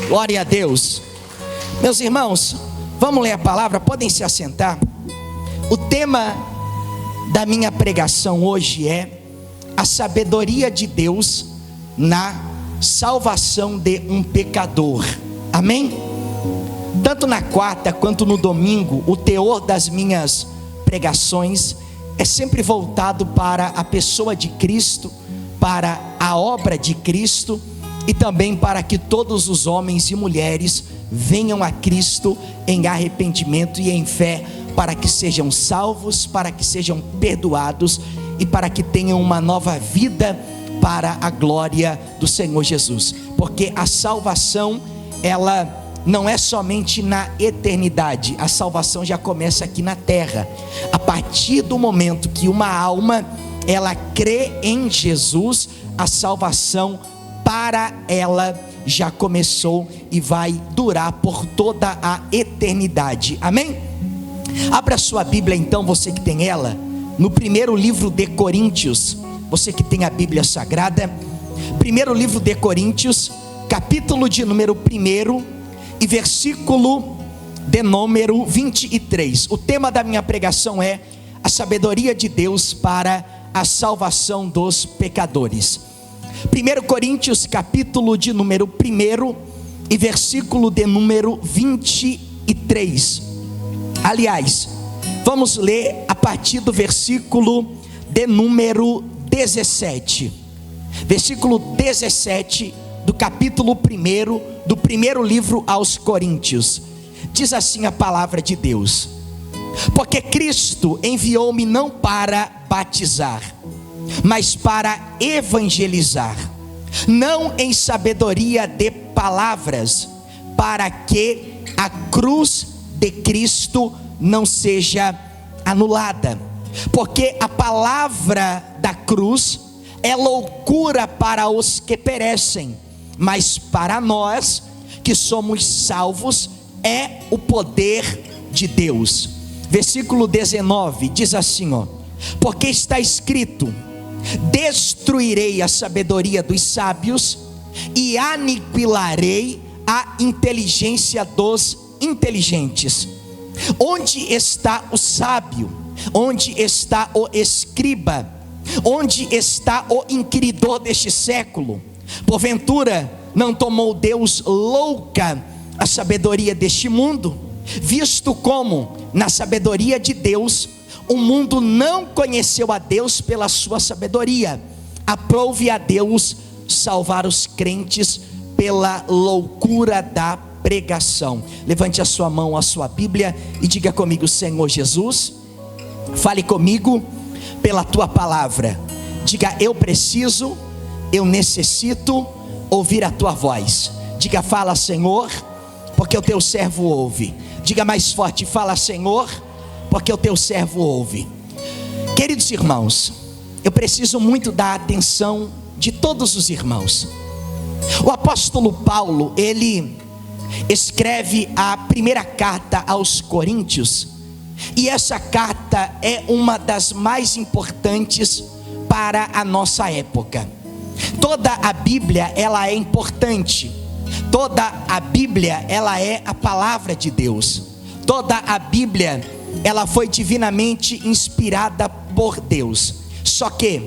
Glória a Deus. Meus irmãos, vamos ler a palavra, podem se assentar. O tema da minha pregação hoje é a sabedoria de Deus na salvação de um pecador. Amém? Tanto na quarta quanto no domingo, o teor das minhas pregações é sempre voltado para a pessoa de Cristo, para a obra de Cristo, e também para que todos os homens e mulheres venham a Cristo em arrependimento e em fé, para que sejam salvos, para que sejam perdoados e para que tenham uma nova vida para a glória do Senhor Jesus. Porque a salvação, ela não é somente na eternidade, a salvação já começa aqui na terra. A partir do momento que uma alma, ela crê em Jesus, a salvação para ela já começou e vai durar por toda a eternidade. Amém? Abra sua Bíblia então, você que tem ela, no primeiro livro de Coríntios. Você que tem a Bíblia Sagrada, primeiro livro de Coríntios, capítulo de número 1 e versículo de número 23. O tema da minha pregação é a sabedoria de Deus para a salvação dos pecadores. 1 Coríntios capítulo de número 1 e versículo de número 23. Aliás, vamos ler a partir do versículo de número 17. Versículo 17 do capítulo 1 do primeiro livro aos Coríntios. Diz assim a palavra de Deus: porque Cristo enviou-me não para batizar, mas para evangelizar, não em sabedoria de palavras, para que a cruz de Cristo não seja anulada. Porque a palavra da cruz é loucura para os que perecem, mas para nós que somos salvos é o poder de Deus. Versículo 19 diz assim, porque está escrito: destruirei a sabedoria dos sábios e aniquilarei a inteligência dos inteligentes. Onde está o sábio? Onde está o escriba? Onde está o inquiridor deste século? Porventura não tomou Deus louca a sabedoria deste mundo, visto como na sabedoria de Deus o mundo não conheceu a Deus pela sua sabedoria? Aprove a Deus salvar os crentes pela loucura da pregação. Levante a sua mão, a sua Bíblia e diga comigo: Senhor Jesus, fale comigo pela tua palavra. Diga: eu preciso, eu necessito ouvir a tua voz. Diga: fala, Senhor, porque o teu servo ouve. Diga mais forte: fala, Senhor, porque o teu servo ouve. Queridos irmãos, eu preciso muito da atenção de todos os irmãos. O apóstolo Paulo, ele escreve a primeira carta aos Coríntios, e essa carta é uma das mais importantes para a nossa época. Toda a Bíblia, ela é importante. Toda a Bíblia, ela é a palavra de Deus. Toda a Bíblia, ela foi divinamente inspirada por Deus. Só que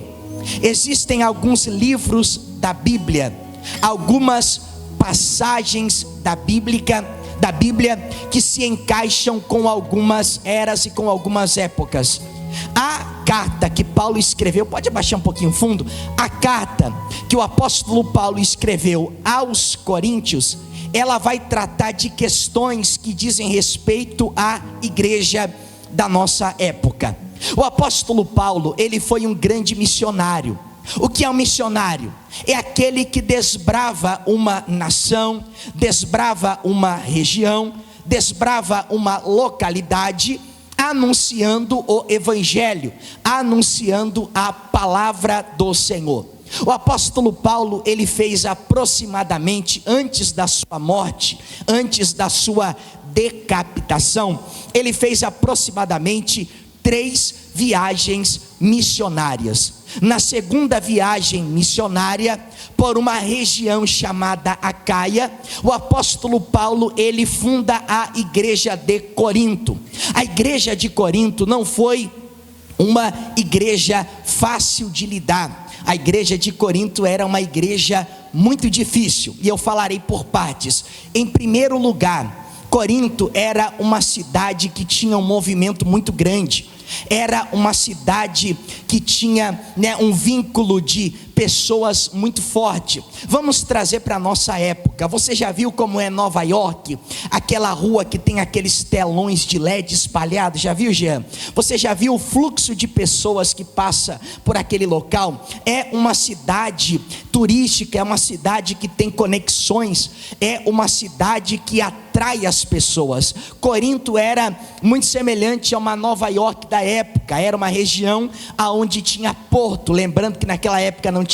existem alguns livros da Bíblia, algumas passagens da Bíblia que se encaixam com algumas eras e com algumas épocas. A carta que Paulo escreveu, pode abaixar um pouquinho o fundo, a carta que o apóstolo Paulo escreveu aos Coríntios, ela vai tratar de questões que dizem respeito à igreja da nossa época. O apóstolo Paulo, ele foi um grande missionário. O que é um missionário? É aquele que desbrava uma nação, desbrava uma região, desbrava uma localidade, anunciando o evangelho, anunciando a palavra do Senhor. O apóstolo Paulo, ele fez aproximadamente, antes da sua morte, antes da sua decapitação, ele fez aproximadamente 3 viagens missionárias. Na segunda viagem missionária, por uma região chamada Acaia, o apóstolo Paulo, ele funda a igreja de Corinto. A igreja de Corinto não foi uma igreja fácil de lidar. A igreja de Corinto era uma igreja muito difícil, e eu falarei por partes. Em primeiro lugar, Corinto era uma cidade que tinha um movimento muito grande. Era uma cidade que tinha, um vínculo de pessoas muito forte. Vamos trazer para a nossa época. Você já viu como é Nova York? Aquela rua que tem aqueles telões de LED espalhados. Já viu, Jean? Você já viu o fluxo de pessoas que passa por aquele local? É uma cidade turística, é uma cidade que tem conexões, é uma cidade que atrai as pessoas. Corinto era muito semelhante a uma Nova York da época. Era uma região aonde tinha porto. Lembrando que naquela época não tinha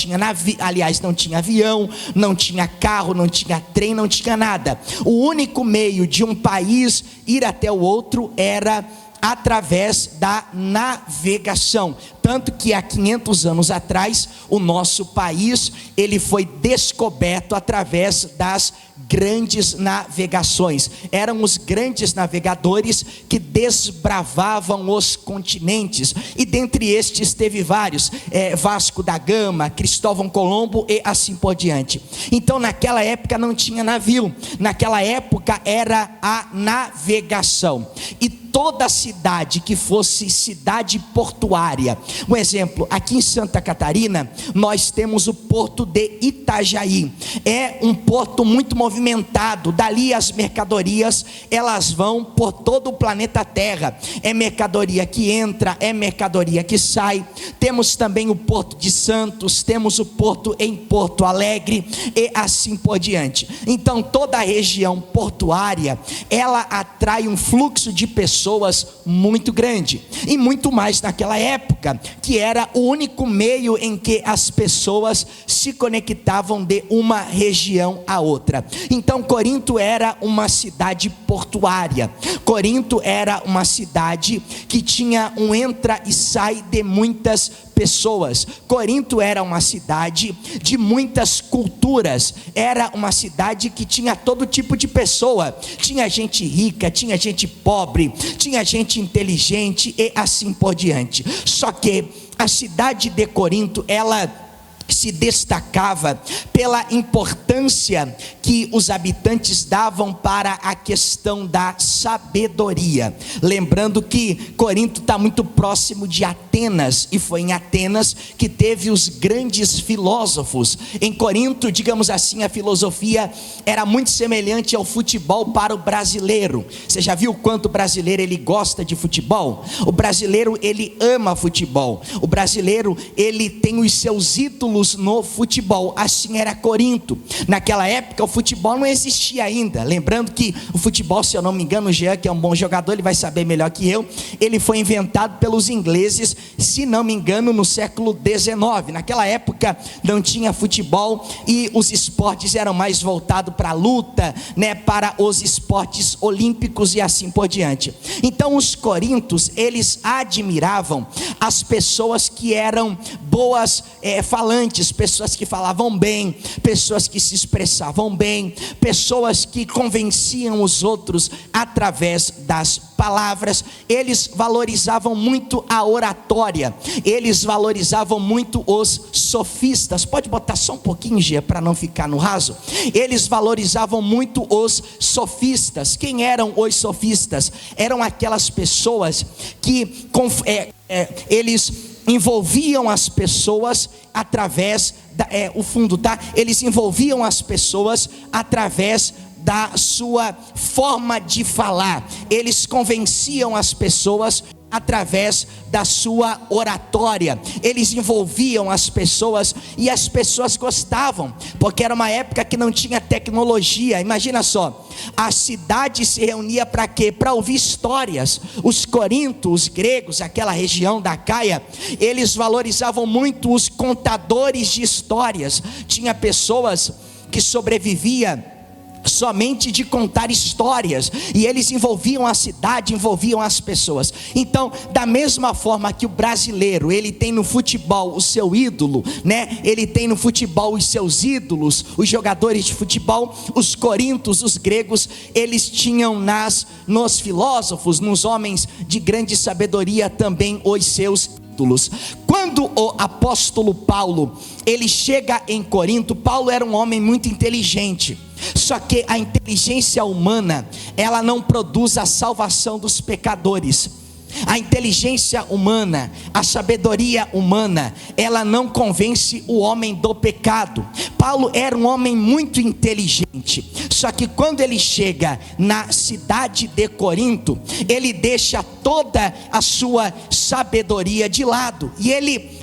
não tinha avião, não tinha carro, não tinha trem, não tinha nada. O único meio de um país ir até o outro era através da navegação. Tanto que há 500 anos atrás, o nosso país, ele foi descoberto através das grandes navegações. Eram os grandes navegadores que desbravavam os continentes, e dentre estes teve vários, Vasco da Gama, Cristóvão Colombo e assim por diante. Então naquela época não tinha navio, naquela época era a navegação, e toda cidade que fosse cidade portuária, um exemplo, aqui em Santa Catarina, nós temos o porto de Itajaí. É um porto muito movimentado. Dali as mercadorias, elas vão por todo o planeta Terra. É mercadoria que entra, é mercadoria que sai. Temos também o Porto de Santos, temos o porto em Porto Alegre e assim por diante. Então toda a região portuária, ela atrai um fluxo de pessoas muito grande, e muito mais naquela época, que era o único meio em que as pessoas se conectavam de uma região a outra. Então Corinto era uma cidade portuária. Corinto era uma cidade que tinha um entra e sai de muitas pessoas. Corinto era uma cidade de muitas culturas. Era uma cidade que tinha todo tipo de pessoa. Tinha gente rica, tinha gente pobre, tinha gente inteligente e assim por diante. Só que a cidade de Corinto, ela se destacava pela importância que os habitantes davam para a questão da sabedoria. Lembrando que Corinto está muito próximo de Atenas, e foi em Atenas que teve os grandes filósofos. Em Corinto, digamos assim, a filosofia era muito semelhante ao futebol para o brasileiro. Você já viu quanto o brasileiro ele gosta de futebol? O brasileiro ele ama futebol. O brasileiro ele tem os seus ídolos no futebol. Assim era Corinto. Naquela época o futebol não existia ainda. Lembrando que o futebol, se eu não me engano, o Jean, que é um bom jogador, ele vai saber melhor que eu, ele foi inventado pelos ingleses, se não me engano, no século XIX. Naquela época não tinha futebol, e os esportes eram mais voltados para a luta, para os esportes olímpicos e assim por diante. Então os corintos, eles admiravam as pessoas que eram boas falantes, pessoas que falavam bem, pessoas que se expressavam bem, pessoas que convenciam os outros através das palavras. Eles valorizavam muito a oratória, eles valorizavam muito os sofistas. Pode botar só um pouquinho, Gia, para não ficar no raso. Eles valorizavam muito os sofistas. Quem eram os sofistas? Eram aquelas pessoas que eles envolviam as pessoas através eles envolviam as pessoas através da sua forma de falar. Eles convenciam as pessoas através da sua oratória. Eles envolviam as pessoas, e as pessoas gostavam, porque era uma época que não tinha tecnologia. Imagina só, a cidade se reunia para quê? Para ouvir histórias. Os corintos, os gregos, aquela região da Acaia, eles valorizavam muito os contadores de histórias. Tinha pessoas que sobreviviam somente de contar histórias, e eles envolviam a cidade, envolviam as pessoas. Então, da mesma forma que o brasileiro, ele tem no futebol o seu ídolo, né? Ele tem no futebol os seus ídolos, os jogadores de futebol, os corintos, os gregos, eles tinham nos filósofos, nos homens de grande sabedoria também os seus ídolos. Quando o apóstolo Paulo, ele chega em Corinto, Paulo era um homem muito inteligente. Só que a inteligência humana, ela não produz a salvação dos pecadores. A inteligência humana, a sabedoria humana, ela não convence o homem do pecado. Paulo era um homem muito inteligente. Só que quando ele chega na cidade de Corinto, ele deixa toda a sua sabedoria de lado. E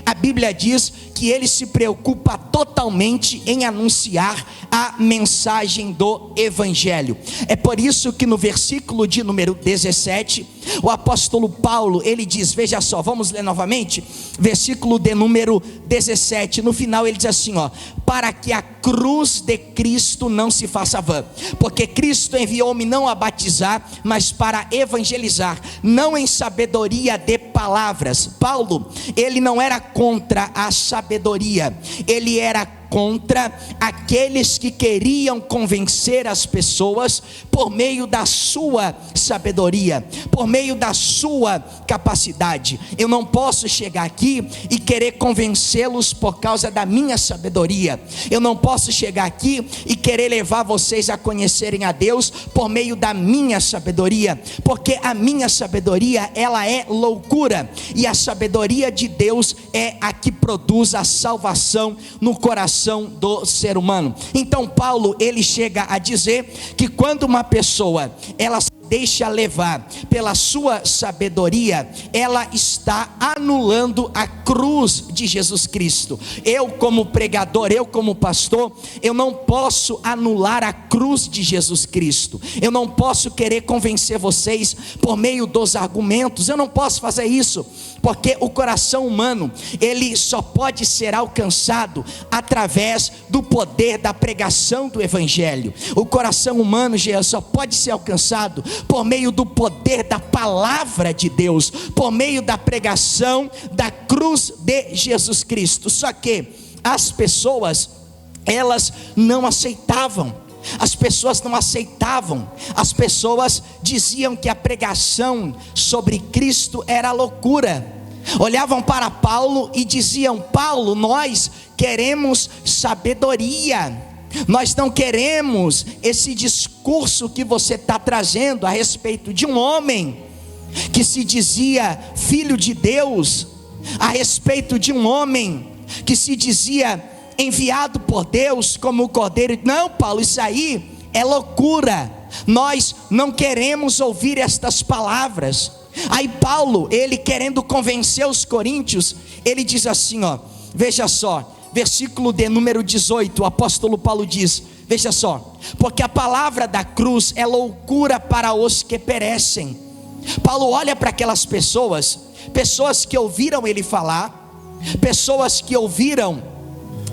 a Bíblia diz que ele se preocupa totalmente em anunciar a mensagem do Evangelho. É por isso que no versículo de número 17, o apóstolo Paulo, ele diz, veja só, vamos ler novamente, versículo de número 17, no final ele diz assim, para que a cruz de Cristo não se faça vã, porque Cristo enviou-me não a batizar, mas para evangelizar, não em sabedoria de palavras. Paulo, ele não era contra a sabedoria, ele era contra aqueles que queriam convencer as pessoas por meio da sua sabedoria, por meio da sua capacidade. Eu não posso chegar aqui e querer convencê-los por causa da minha sabedoria. Eu não posso chegar aqui e querer levar vocês a conhecerem a Deus por meio da minha sabedoria, porque a minha sabedoria, ela é loucura, e a sabedoria de Deus é a que produz a salvação no coração do ser humano. Então Paulo, ele chega a dizer que quando uma pessoa, ela se deixa levar pela sua sabedoria, ela está anulando a cruz de Jesus Cristo. Eu como pregador, eu como pastor, eu não posso anular a cruz de Jesus Cristo. Eu não posso querer convencer vocês por meio dos argumentos. Eu não posso fazer isso, porque o coração humano, ele só pode ser alcançado através do poder da pregação do Evangelho. O coração humano, só pode ser alcançado por meio do poder da palavra de Deus, por meio da pregação da cruz de Jesus Cristo. Só que as pessoas, elas não aceitavam. As pessoas não aceitavam. As pessoas diziam que a pregação sobre Cristo era loucura. Olhavam para Paulo e diziam: Paulo, nós queremos sabedoria. Nós não queremos esse discurso que você está trazendo a respeito de um homem que se dizia filho de Deus, a respeito de um homem que se dizia enviado por Deus como o cordeiro. Não, Paulo, isso aí é loucura. Nós não queremos ouvir estas palavras. Aí Paulo, ele querendo convencer os coríntios, ele diz assim, veja só, versículo de número 18, o apóstolo Paulo diz, veja só, porque a palavra da cruz é loucura para os que perecem. Paulo olha para aquelas pessoas que ouviram ele falar, pessoas que ouviram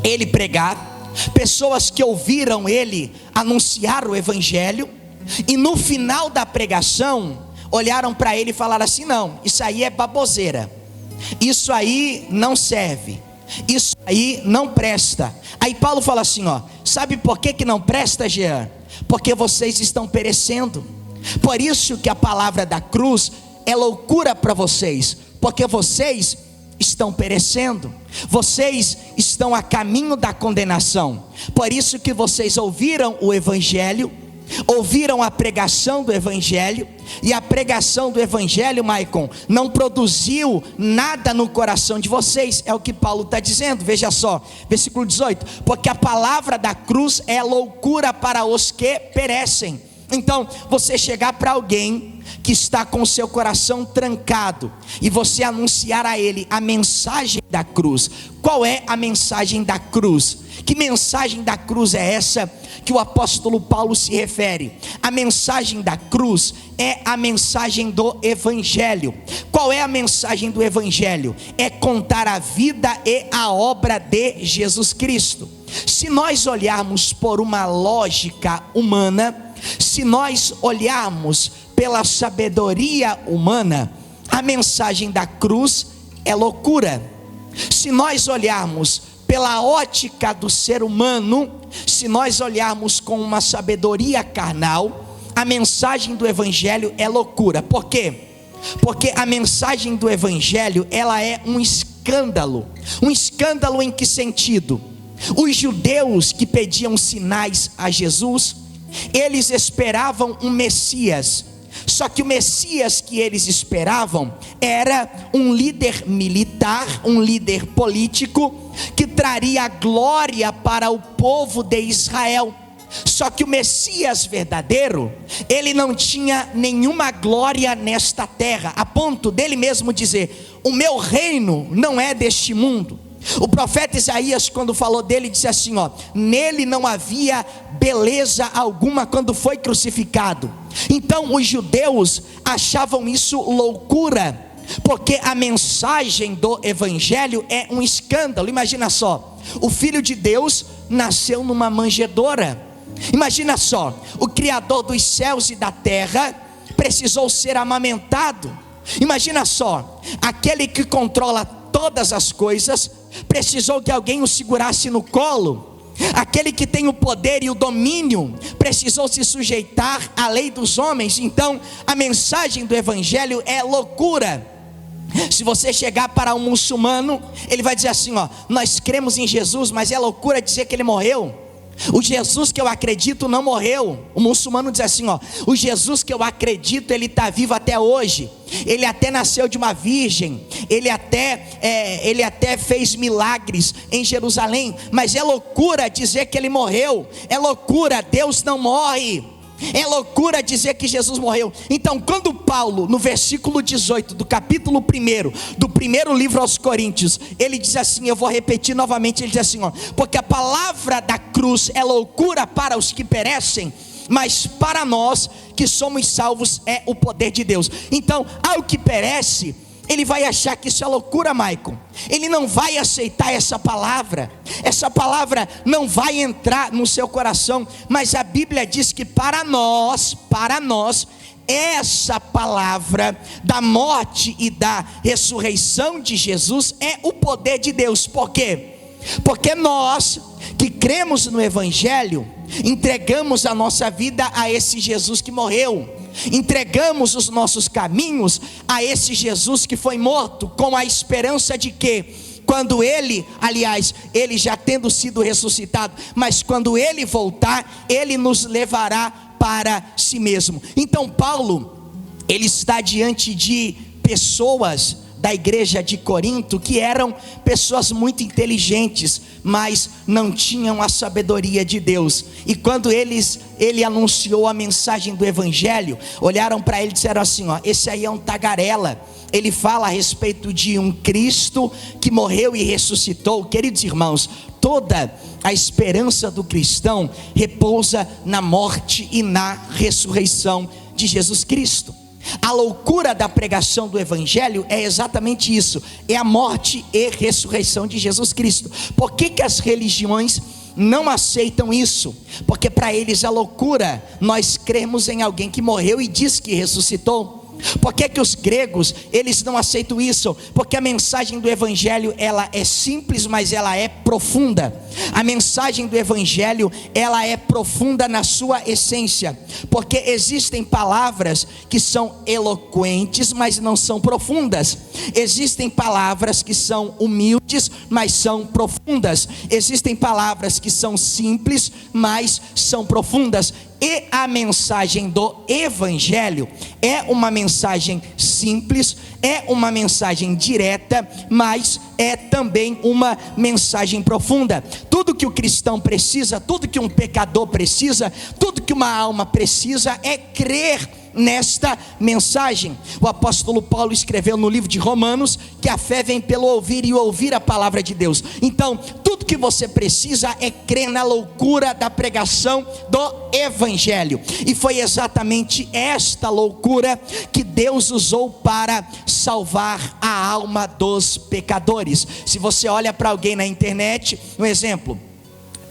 ele pregar, pessoas que ouviram ele anunciar o Evangelho, e no final da pregação, olharam para ele e falaram assim: não, isso aí é baboseira, isso aí não serve, isso aí não presta. Aí Paulo fala assim, sabe por que não presta, Jean? Porque vocês estão perecendo. Por isso que a palavra da cruz é loucura para vocês, porque vocês estão perecendo, vocês estão a caminho da condenação. Por isso que vocês ouviram o Evangelho, ouviram a pregação do Evangelho, e a pregação do Evangelho, Maicon, não produziu nada no coração de vocês. É o que Paulo está dizendo, veja só, versículo 18, porque a palavra da cruz é loucura para os que perecem. Então, você chegar para alguém que está com o seu coração trancado, e você anunciar a ele a mensagem da cruz. Qual é a mensagem da cruz? Que mensagem da cruz é essa que o apóstolo Paulo se refere? A mensagem da cruz é a mensagem do Evangelho. Qual é a mensagem do Evangelho? É contar a vida e a obra de Jesus Cristo. Se nós olharmos por uma lógica humana, se nós olharmos pela sabedoria humana, a mensagem da cruz é loucura. Se nós olharmos pela ótica do ser humano, se nós olharmos com uma sabedoria carnal, a mensagem do evangelho é loucura. Por quê? Porque a mensagem do evangelho, ela é um escândalo. Um escândalo em que sentido? Os judeus que pediam sinais a Jesus, eles esperavam um Messias. Só que o Messias que eles esperavam era um líder militar, um líder político, que traria glória para o povo de Israel. Só que o Messias verdadeiro, ele não tinha nenhuma glória nesta terra, a ponto dele mesmo dizer: o meu reino não é deste mundo. O profeta Isaías, quando falou dele, disse assim, nele não havia beleza alguma quando foi crucificado. Então os judeus achavam isso loucura, porque a mensagem do evangelho é um escândalo. Imagina só, o Filho de Deus nasceu numa manjedoura. Imagina só, o Criador dos céus e da terra precisou ser amamentado. Imagina só, aquele que controla todas as coisas precisou que alguém o segurasse no colo. Aquele que tem o poder e o domínio precisou se sujeitar à lei dos homens. Então a mensagem do evangelho é loucura. Se você chegar para um muçulmano, ele vai dizer assim, nós cremos em Jesus, mas é loucura dizer que ele morreu. O Jesus que eu acredito não morreu. O muçulmano diz assim, o Jesus que eu acredito, ele está vivo até hoje. Ele até nasceu de uma virgem, ele até fez milagres em Jerusalém. Mas é loucura dizer que ele morreu. É loucura, Deus não morre. É loucura dizer que Jesus morreu. Então quando Paulo, no versículo 18 do capítulo 1 do primeiro livro aos Coríntios, ele diz assim, eu vou repetir novamente, ele diz assim, porque a palavra da cruz é loucura para os que perecem, mas para nós que somos salvos é o poder de Deus. Então ao que perece, ele vai achar que isso é loucura, Maicon. Ele não vai aceitar essa palavra não vai entrar no seu coração. Mas a Bíblia diz que para nós, essa palavra da morte e da ressurreição de Jesus é o poder de Deus. Por quê? Porque nós que cremos no evangelho, entregamos a nossa vida a esse Jesus que morreu, entregamos os nossos caminhos a esse Jesus que foi morto, com a esperança de que quando ele, aliás, ele já tendo sido ressuscitado, mas quando ele voltar, ele nos levará para si mesmo. Então Paulo, ele está diante de pessoas da igreja de Corinto, que eram pessoas muito inteligentes, mas não tinham a sabedoria de Deus. E quando ele anunciou a mensagem do evangelho, olharam para ele e disseram assim, esse aí é um tagarela. Ele fala a respeito de um Cristo que morreu e ressuscitou. Queridos irmãos, toda a esperança do cristão repousa na morte e na ressurreição de Jesus Cristo. A loucura da pregação do evangelho é exatamente isso, é a morte e ressurreição de Jesus Cristo. Por que as religiões não aceitam isso? Porque para eles é loucura nós cremos em alguém que morreu e diz que ressuscitou. Por que os gregos, eles não aceitam isso? Porque a mensagem do evangelho, ela é simples, mas ela é profunda. A mensagem do evangelho, ela é profunda na sua essência. Porque existem palavras que são eloquentes, mas não são profundas. Existem palavras que são humildes, mas são profundas. Existem palavras que são simples, mas são profundas. E a mensagem do evangelho é uma mensagem simples, é uma mensagem direta, mas é também uma mensagem profunda. Tudo que o cristão precisa, tudo que um pecador precisa, tudo que uma alma precisa é crer nesta mensagem. O apóstolo Paulo escreveu no livro de Romanos que a fé vem pelo ouvir e ouvir a palavra de Deus. Então tudo que você precisa é crer na loucura da pregação do evangelho. E foi exatamente esta loucura que Deus usou para salvar a alma dos pecadores. Se você olha para alguém na internet, um exemplo,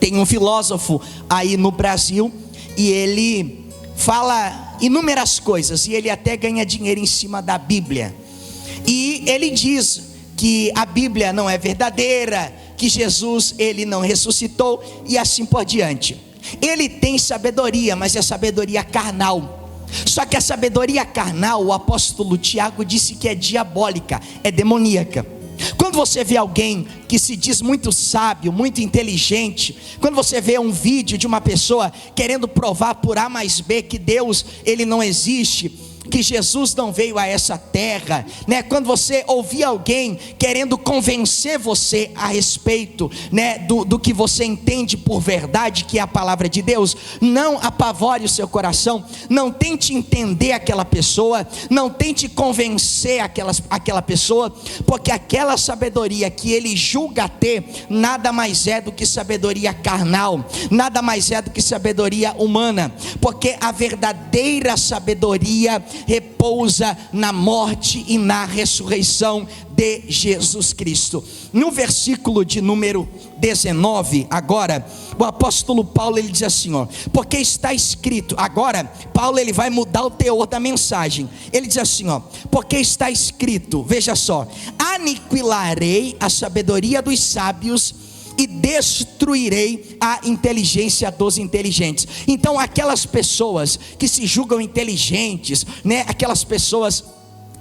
Tem um filósofo aí no Brasil e ele fala inúmeras coisas, e ele até ganha dinheiro em cima da Bíblia. E ele diz que a Bíblia não é verdadeira, que Jesus ele não ressuscitou e assim por diante. Ele tem sabedoria, mas é sabedoria carnal. Só que a sabedoria carnal, o apóstolo Tiago disse que é diabólica, é demoníaca. Quando você vê alguém que se diz muito sábio, muito inteligente, quando você vê um vídeo de uma pessoa querendo provar por A mais B que Deus ele não existe, que Jesus não veio a essa terra, né? Quando você ouvir alguém querendo convencer você a respeito, né, do que você entende por verdade, que é a palavra de Deus, não apavore o seu coração, não tente entender aquela pessoa, não tente convencer aquela pessoa, porque aquela sabedoria que ele julga ter, nada mais é do que sabedoria carnal, nada mais é do que sabedoria humana, porque a verdadeira sabedoria repousa na morte e na ressurreição de Jesus Cristo. No versículo de número 19, agora, o apóstolo Paulo ele diz assim, ó, porque está escrito, agora Paulo ele vai mudar o teor da mensagem, ele diz assim, ó, porque está escrito, veja só, aniquilarei a sabedoria dos sábios e destruirei a inteligência dos inteligentes. Então aquelas pessoas que se julgam inteligentes, né, aquelas pessoas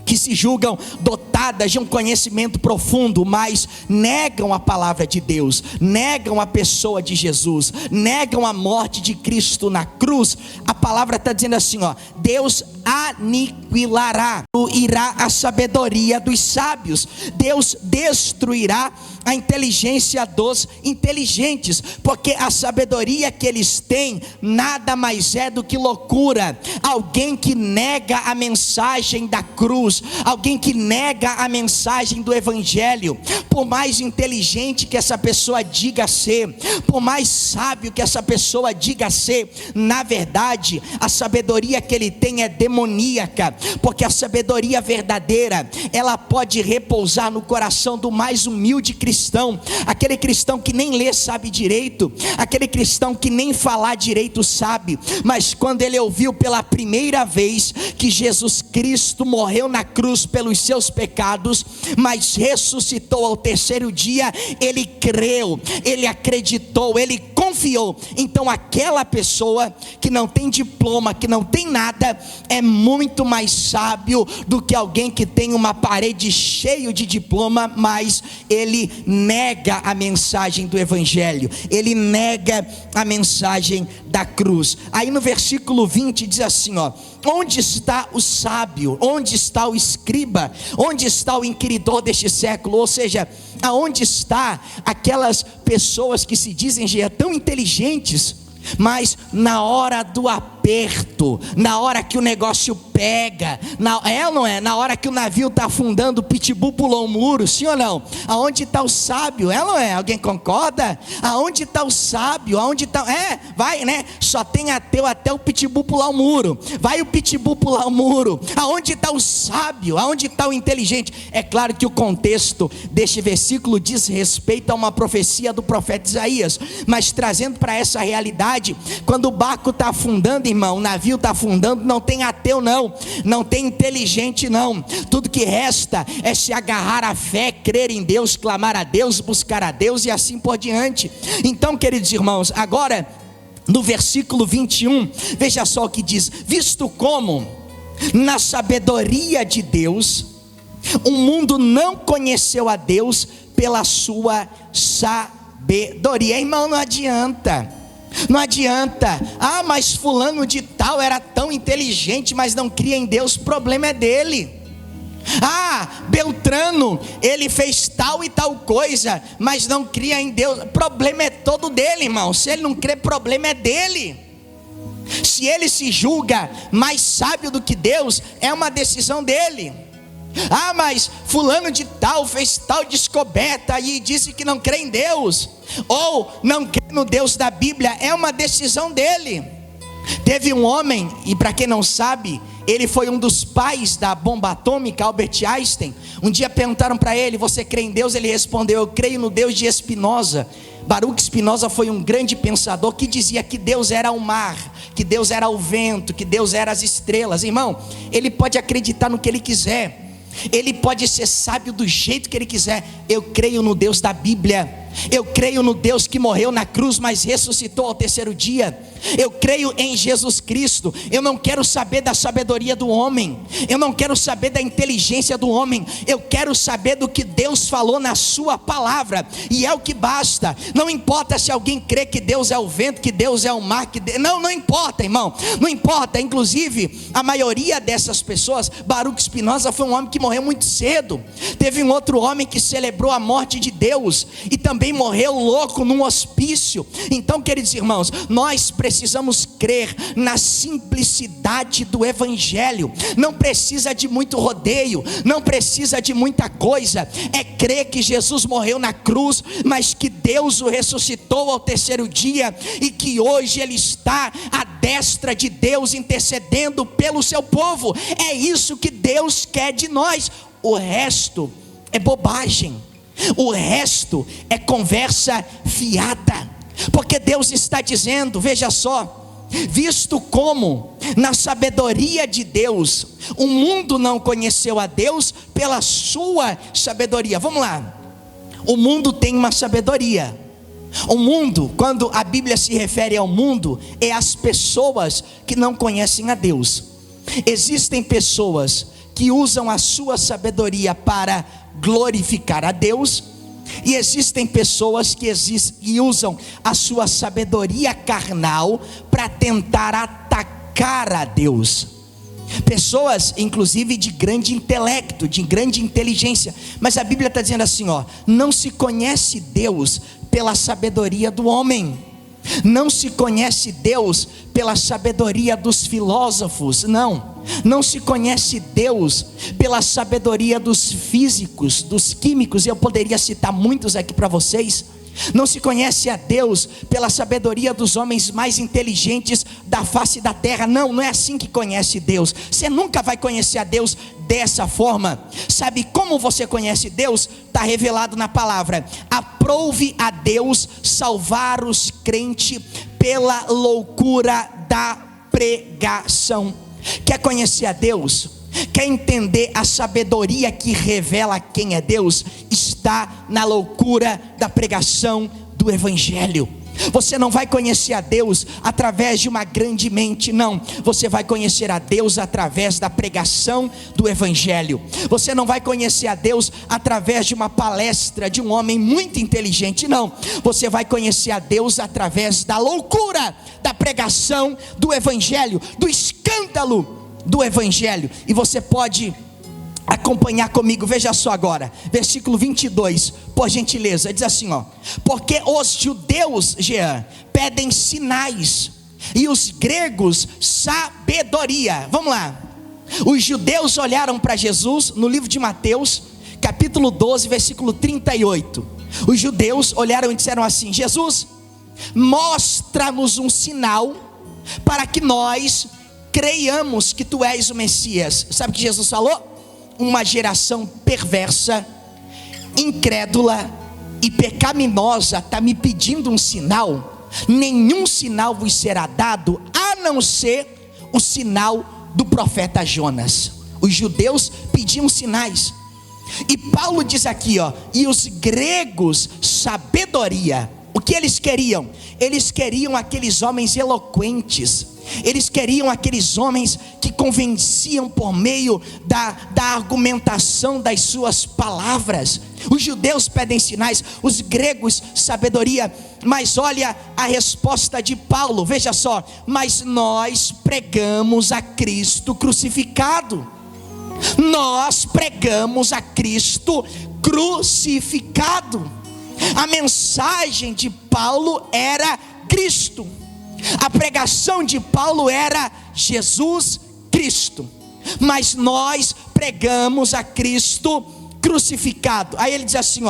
que se julgam dotadas de um conhecimento profundo, mas negam a palavra de Deus, negam a pessoa de Jesus, negam a morte de Cristo na cruz, a palavra está dizendo assim, ó, Deus aniquilará, irá a sabedoria dos sábios, Deus destruirá a inteligência dos inteligentes, porque a sabedoria que eles têm nada mais é do que loucura. Alguém que nega a mensagem da cruz, alguém que nega a mensagem do evangelho, por mais inteligente que essa pessoa diga ser, por mais sábio que essa pessoa diga ser, na verdade a sabedoria que ele tem é demoníaca, porque a sabedoria verdadeira, ela pode repousar no coração do mais humilde cristão, aquele cristão que nem lê sabe direito, aquele cristão que nem falar direito sabe, mas quando ele ouviu pela primeira vez que Jesus Cristo morreu na cruz pelos seus pecados, mas ressuscitou ao terceiro dia, ele creu, ele acreditou, ele confiou. Então aquela pessoa que não tem diploma, que não tem nada, é muito mais sábio do que alguém que tem uma parede cheia de diploma, mas ele nega a mensagem do evangelho, ele nega a mensagem da cruz. Aí no versículo 20 diz assim, ó, onde está o sábio, onde está o escriba, onde está o inquiridor deste século? Ou seja, aonde está aquelas pessoas que se dizem já tão inteligentes, mas na hora do aperto, na hora que o negócio pega, na hora que o navio está afundando, o pitbull pulou o muro, sim ou não? Aonde está o sábio? É ou não é? Alguém concorda? Aonde está o sábio? Aonde está? Vai, né? Só tem ateu até o pitbull pular o muro. Vai o pitbull pular o muro. Aonde está o sábio? Aonde está o inteligente? É claro que o contexto deste versículo diz respeito a uma profecia do profeta Isaías, mas trazendo para essa realidade, quando o barco está afundando, irmão, o navio está afundando, não tem ateu não tem inteligente não, tudo que resta é se agarrar à fé, crer em Deus, clamar a Deus, buscar a Deus e assim por diante. Então, queridos irmãos, agora no versículo 21, veja só o que diz, visto como na sabedoria de Deus o mundo não conheceu a Deus pela sua sabedoria. Irmão, não adianta, mas fulano de tal era tão inteligente, mas não cria em Deus, o problema é dele. Beltrano, ele fez tal e tal coisa, mas não cria em Deus, o problema é todo dele, irmão. Se ele não crê, o problema é dele. Se ele se julga mais sábio do que Deus, é uma decisão dele. Mas fulano de tal fez tal descoberta e disse que não crê em Deus, ou não crê no Deus da Bíblia, é uma decisão dele. Teve um homem, e para quem não sabe, ele foi um dos pais da bomba atômica, Albert Einstein. Um dia perguntaram para ele, você crê em Deus? Ele respondeu, eu creio no Deus de Spinoza. Baruch Spinoza foi um grande pensador que dizia que Deus era o mar, que Deus era o vento, que Deus era as estrelas. Irmão, ele pode acreditar no que ele quiser, ele pode ser sábio do jeito que ele quiser. Eu creio no Deus da Bíblia, eu creio no Deus que morreu na cruz, mas ressuscitou ao terceiro dia. Eu creio em Jesus Cristo. Eu não quero saber da sabedoria do homem, eu não quero saber da inteligência do homem, eu quero saber do que Deus falou na sua palavra, e é o que basta. Não importa se alguém crê que Deus é o vento, que Deus é o mar, não importa, irmão, não importa. Inclusive, a maioria dessas pessoas, Baruch Spinoza foi um homem que morreu muito cedo. Teve um outro homem que celebrou a morte de Deus e também morreu louco num hospício. Então, queridos irmãos, nós precisamos crer na simplicidade do Evangelho. Não precisa de muito rodeio, não precisa de muita coisa. É crer que Jesus morreu na cruz, mas que Deus o ressuscitou ao terceiro dia, e que hoje Ele está à destra de Deus intercedendo pelo seu povo. É isso que Deus quer de nós. O resto é bobagem, o resto é conversa fiada. Porque Deus está dizendo, veja só, visto como na sabedoria de Deus o mundo não conheceu a Deus pela sua sabedoria. Vamos lá, o mundo tem uma sabedoria. O mundo, quando a Bíblia se refere ao mundo, é as pessoas que não conhecem a Deus. Existem pessoas que usam a sua sabedoria para glorificar a Deus, e existem pessoas que usam a sua sabedoria carnal para tentar atacar a Deus. Pessoas, inclusive, de grande intelecto, de grande inteligência. Mas a Bíblia está dizendo assim, não se conhece Deus pela sabedoria do homem. Não se conhece Deus pela sabedoria dos filósofos, não se conhece Deus pela sabedoria dos físicos, dos químicos, e eu poderia citar muitos aqui para vocês. Não se conhece a Deus pela sabedoria dos homens mais inteligentes da face da terra. Não é assim que conhece Deus. Você nunca vai conhecer a Deus dessa forma. Sabe como você conhece Deus? Está revelado na palavra. Aprove a Deus salvar os crentes pela loucura da pregação. Quer conhecer a Deus? Quer entender a sabedoria que revela quem é Deus? Está na loucura da pregação do Evangelho. Você não vai conhecer a Deus através de uma grande mente, não. Você vai conhecer a Deus através da pregação do Evangelho. Você não vai conhecer a Deus através de uma palestra de um homem muito inteligente, não. Você vai conhecer a Deus através da loucura da pregação do Evangelho, do escândalo do Evangelho. E você pode acompanhar comigo, veja só agora, versículo 22, por gentileza, diz assim, porque os judeus, Jean, pedem sinais, e os gregos sabedoria. Vamos lá, os judeus olharam para Jesus, no livro de Mateus, capítulo 12, versículo 38, os judeus olharam e disseram assim, Jesus, mostra-nos um sinal, para que nós creiamos que tu és o Messias. Sabe o que Jesus falou? Uma geração perversa, incrédula e pecaminosa está me pedindo um sinal. Nenhum sinal vos será dado, a não ser o sinal do profeta Jonas. Os judeus pediam sinais, e Paulo diz aqui, e os gregos sabedoria. O que eles queriam? Eles queriam aqueles homens eloquentes, eles queriam aqueles homens que convenciam por meio da argumentação das suas palavras. Os judeus pedem sinais, os gregos sabedoria. Mas olha a resposta de Paulo, veja só, mas nós pregamos a Cristo crucificado. Nós pregamos a Cristo crucificado. A mensagem de Paulo era Cristo. A pregação de Paulo era Jesus Cristo. Mas nós pregamos a Cristo crucificado. Aí ele diz assim,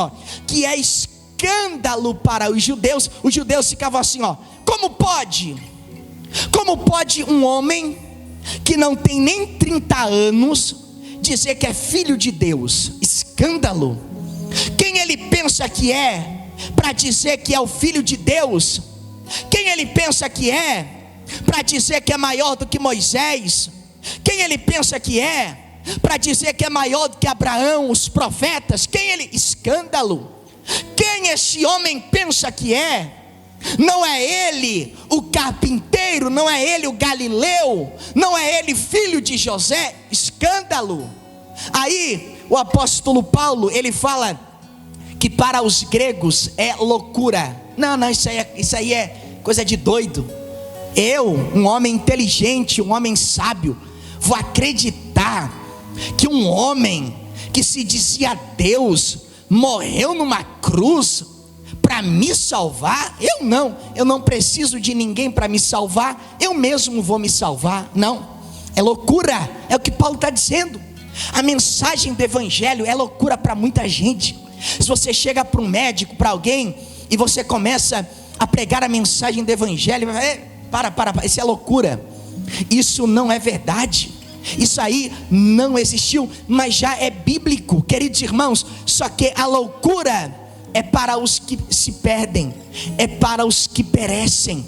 que é escândalo para os judeus. Os judeus ficavam assim, como pode? Como pode um homem que não tem nem 30 anos dizer que é filho de Deus? Escândalo. Quem ele pensa que é? para dizer que é o Filho de Deus? Quem ele pensa que é para dizer que é maior do que Moisés? Quem ele pensa que é para dizer que é maior do que Abraão, os profetas? Escândalo. Quem esse homem pensa que é? Não é ele o carpinteiro, não é ele o Galileu, não é ele filho de José? Escândalo. Aí o apóstolo Paulo, ele fala que para os gregos é loucura. Não, isso aí é coisa de doido. Eu, um homem inteligente, um homem sábio, vou acreditar que um homem que se dizia Deus morreu numa cruz para me salvar? Eu não preciso de ninguém para me salvar, eu mesmo vou me salvar. Não, é loucura, é o que Paulo está dizendo. A mensagem do evangelho é loucura para muita gente. Se você chega para um médico, para alguém, e você começa a pregar a mensagem do evangelho, para, isso é loucura, isso não é verdade, isso aí não existiu, mas já é bíblico, queridos irmãos. Só que a loucura é para os que se perdem, é para os que perecem.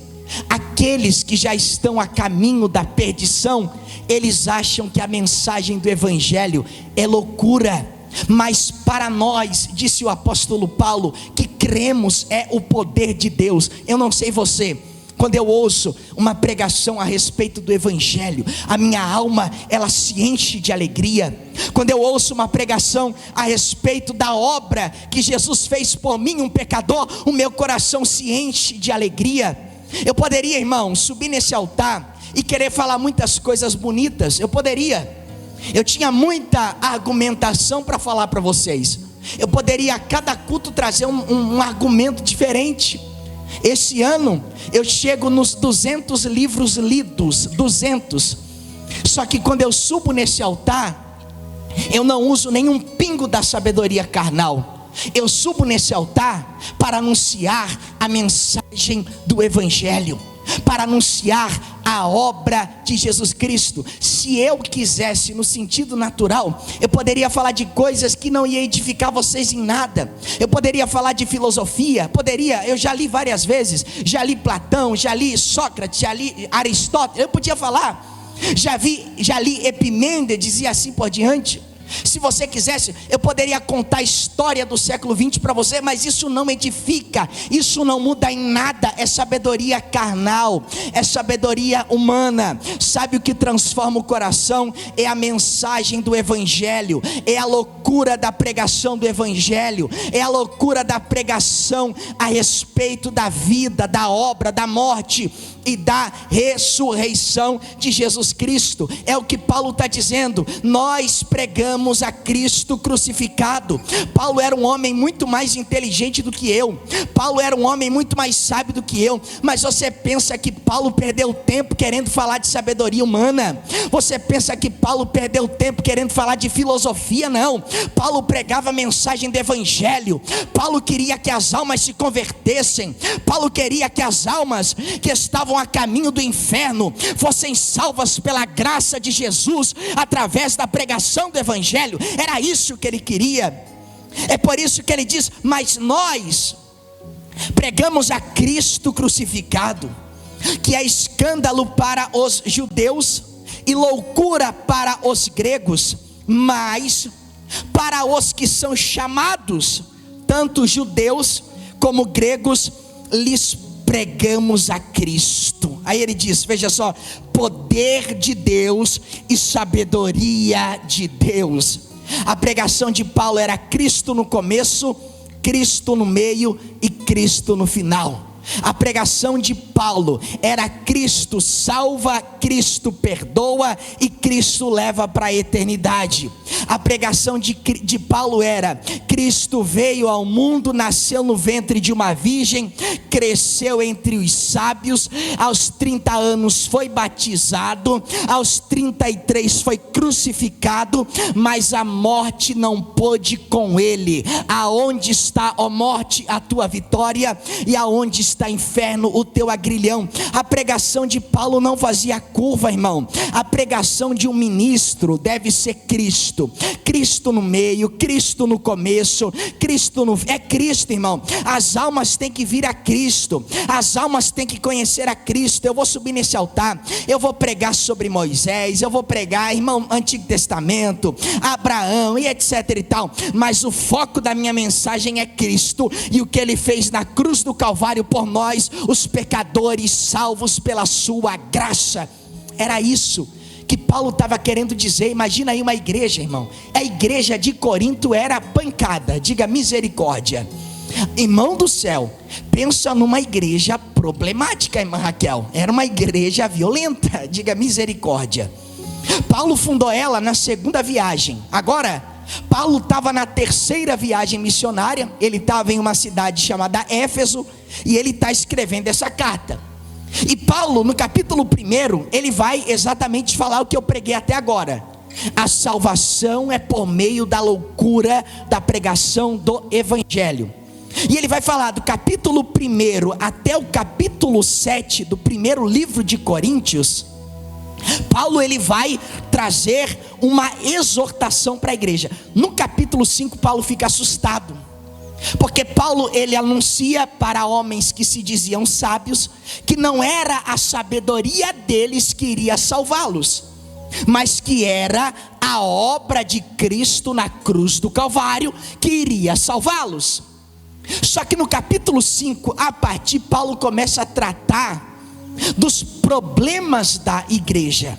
Aqueles que já estão a caminho da perdição, eles acham que a mensagem do evangelho é loucura. Mas para nós, disse o apóstolo Paulo, que cremos é o poder de Deus. Eu não sei você, quando eu ouço uma pregação a respeito do evangelho, a minha alma, ela se enche de alegria. Quando eu ouço uma pregação a respeito da obra que Jesus fez por mim, um pecador, o meu coração se enche de alegria. Eu poderia, irmão, subir nesse altar e querer falar muitas coisas bonitas. Eu tinha muita argumentação para falar para vocês. Eu poderia a cada culto trazer um argumento diferente. Esse ano eu chego nos 200 livros lidos, 200. Só que quando eu subo nesse altar, eu não uso nenhum pingo da sabedoria carnal. Eu subo nesse altar para anunciar a mensagem do evangelho, para anunciar a obra de Jesus Cristo. Se eu quisesse, no sentido natural, eu poderia falar de coisas que não ia edificar vocês em nada. Eu poderia falar de filosofia, eu já li várias vezes, já li Platão, já li Sócrates, já li Aristóteles, eu podia falar, já li Epimênides e assim por diante. Se você quisesse, eu poderia contar a história do século 20 para você, mas isso não edifica, isso não muda em nada. É sabedoria carnal, é sabedoria humana. Sabe o que transforma o coração? É a mensagem do evangelho, é a loucura da pregação do evangelho, é a loucura da pregação a respeito da vida, da obra, da morte e da ressurreição de Jesus Cristo. É o que Paulo está dizendo. Nós pregamos a Cristo crucificado. Paulo era um homem muito mais inteligente do que eu, Paulo era um homem muito mais sábio do que eu. Mas você pensa que Paulo perdeu tempo querendo falar de sabedoria humana? Você pensa que Paulo perdeu tempo querendo falar de filosofia? Não. Paulo pregava a mensagem do evangelho. Paulo queria que as almas se convertessem. Paulo queria que as almas que estavam a caminho do inferno fossem salvas pela graça de Jesus, através da pregação do evangelho. Era isso que ele queria. É por isso que ele diz: mas nós pregamos a Cristo crucificado, que é escândalo para os judeus e loucura para os gregos, mas para os que são chamados, tanto judeus como gregos, lhes pregamos a Cristo. Aí ele diz, veja só, poder de Deus e sabedoria de Deus. A pregação de Paulo era Cristo no começo, Cristo no meio e Cristo no final. A pregação de Paulo era Cristo salva, Cristo perdoa e Cristo leva para a eternidade. A pregação de Paulo era: Cristo veio ao mundo, nasceu no ventre de uma virgem, cresceu entre os sábios, aos 30 anos foi batizado, aos 33 foi crucificado, mas a morte não pôde com ele. Aonde está, ó morte, a tua vitória? E aonde está inferno o teu agrilhão. A pregação de Paulo não fazia curva, irmão. A pregação de um ministro deve ser Cristo. Cristo no meio, Cristo no começo, é Cristo, irmão. As almas têm que vir a Cristo. As almas têm que conhecer a Cristo. Eu vou subir nesse altar, eu vou pregar sobre Moisés, eu vou pregar, irmão, Antigo Testamento, Abraão e etc e tal, mas o foco da minha mensagem é Cristo e o que Ele fez na cruz do Calvário por nós, os pecadores salvos pela sua graça. Era isso que Paulo estava querendo dizer. Imagina aí uma igreja, irmão. A igreja de Corinto era pancada, diga misericórdia. Irmão do céu, pensa numa igreja problemática, irmã Raquel. Era uma igreja violenta, diga misericórdia. Paulo fundou ela na segunda viagem. Agora, Paulo estava na terceira viagem missionária. Ele estava em uma cidade chamada Éfeso e ele está escrevendo essa carta. E Paulo, no capítulo 1, ele vai exatamente falar o que eu preguei até agora. A salvação é por meio da loucura da pregação do evangelho. E ele vai falar do capítulo 1 até o capítulo 7 do primeiro livro de Coríntios. Paulo ele vai trazer uma exortação para a igreja. No capítulo 5 Paulo fica assustado, porque Paulo ele anuncia para homens que se diziam sábios, que não era a sabedoria deles que iria salvá-los, mas que era a obra de Cristo na cruz do Calvário que iria salvá-los. Só que no capítulo 5, a partir, Paulo começa a tratar dos problemas da igreja.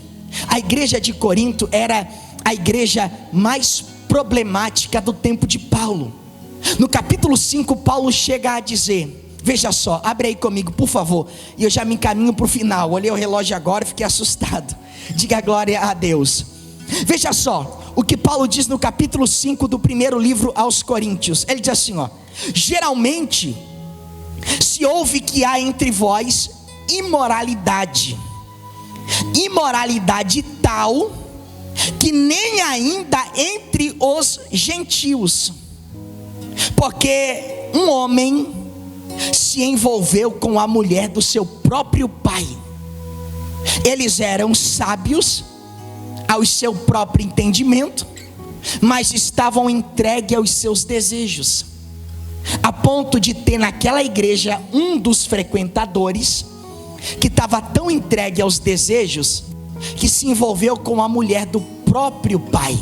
A igreja de Corinto era a igreja mais problemática do tempo de Paulo. No capítulo 5, Paulo chega a dizer, veja só, abre aí comigo por favor, e eu já me encaminho para o final. Olhei o relógio agora e fiquei assustado. Diga glória a Deus. Veja só o que Paulo diz no capítulo 5 do primeiro livro aos Coríntios. Ele diz assim, ó: geralmente se ouve que há entre vós imoralidade tal que nem ainda entre os gentios, porque um homem se envolveu com a mulher do seu próprio pai. Eles eram sábios ao seu próprio entendimento, mas estavam entregues aos seus desejos, a ponto de ter naquela igreja um dos frequentadores que estava tão entregue aos desejos que se envolveu com a mulher do próprio pai.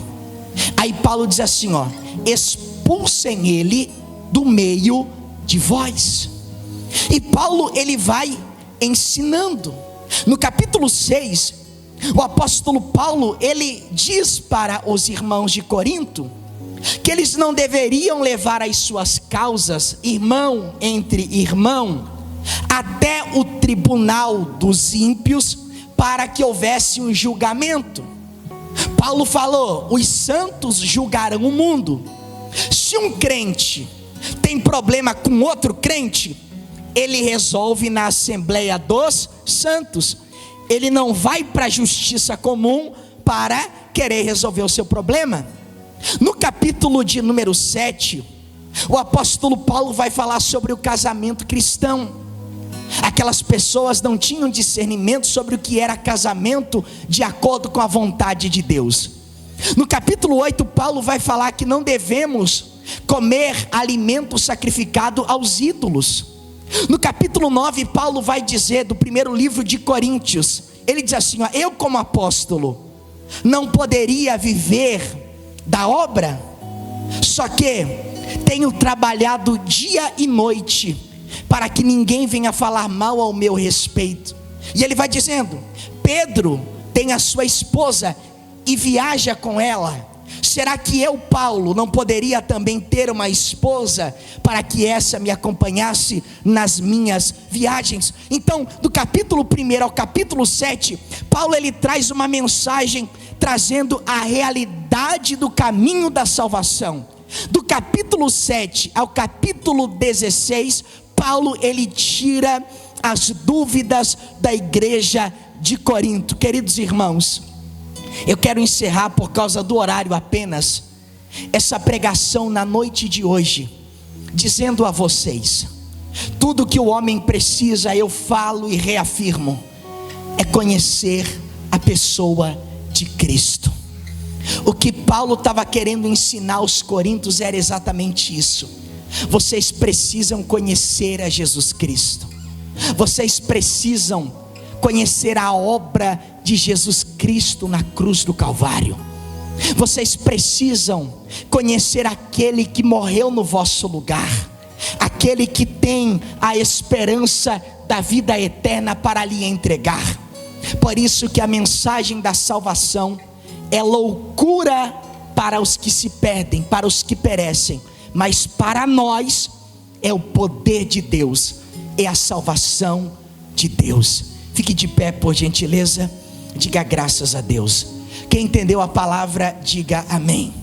Aí Paulo diz assim, ó: expulsem ele do meio de vós. E Paulo ele vai ensinando. No capítulo 6, o apóstolo Paulo ele diz para os irmãos de Corinto que eles não deveriam levar as suas causas, irmão entre irmão, até o tribunal dos ímpios, para que houvesse um julgamento. Paulo falou: os santos julgarão o mundo. Se um crente tem problema com outro crente, ele resolve na Assembleia dos Santos. Ele não vai para a justiça comum para querer resolver o seu problema. No capítulo de número 7, o apóstolo Paulo vai falar sobre o casamento cristão. Aquelas pessoas não tinham discernimento sobre o que era casamento de acordo com a vontade de Deus. No capítulo 8, Paulo vai falar que não devemos comer alimento sacrificado aos ídolos. No capítulo 9, Paulo vai dizer, do primeiro livro de Coríntios, ele diz assim, ó: eu como apóstolo não poderia viver da obra, só que tenho trabalhado dia e noite para que ninguém venha falar mal ao meu respeito. E ele vai dizendo: Pedro tem a sua esposa e viaja com ela. Será que eu, Paulo, não poderia também ter uma esposa para que essa me acompanhasse nas minhas viagens? Então, do capítulo 1 ao capítulo 7, Paulo ele traz uma mensagem trazendo a realidade do caminho da salvação. Do capítulo 7 ao capítulo 16, Paulo ele tira as dúvidas da igreja de Corinto. Queridos irmãos, eu quero encerrar por causa do horário apenas essa pregação na noite de hoje, dizendo a vocês: Tudo que o homem precisa, eu falo e reafirmo, é conhecer a pessoa de Cristo. O que Paulo estava querendo ensinar aos coríntios era exatamente isso. Vocês precisam conhecer a Jesus Cristo. Vocês precisam conhecer a obra de Jesus Cristo na cruz do Calvário. Vocês precisam conhecer aquele que morreu no vosso lugar, aquele que tem a esperança da vida eterna para lhe entregar. Por isso que a mensagem da salvação é loucura para os que se perdem, para os que perecem, mas para nós é o poder de Deus, é a salvação de Deus. Fique de pé, por gentileza, diga graças a Deus. Quem entendeu a palavra, diga amém.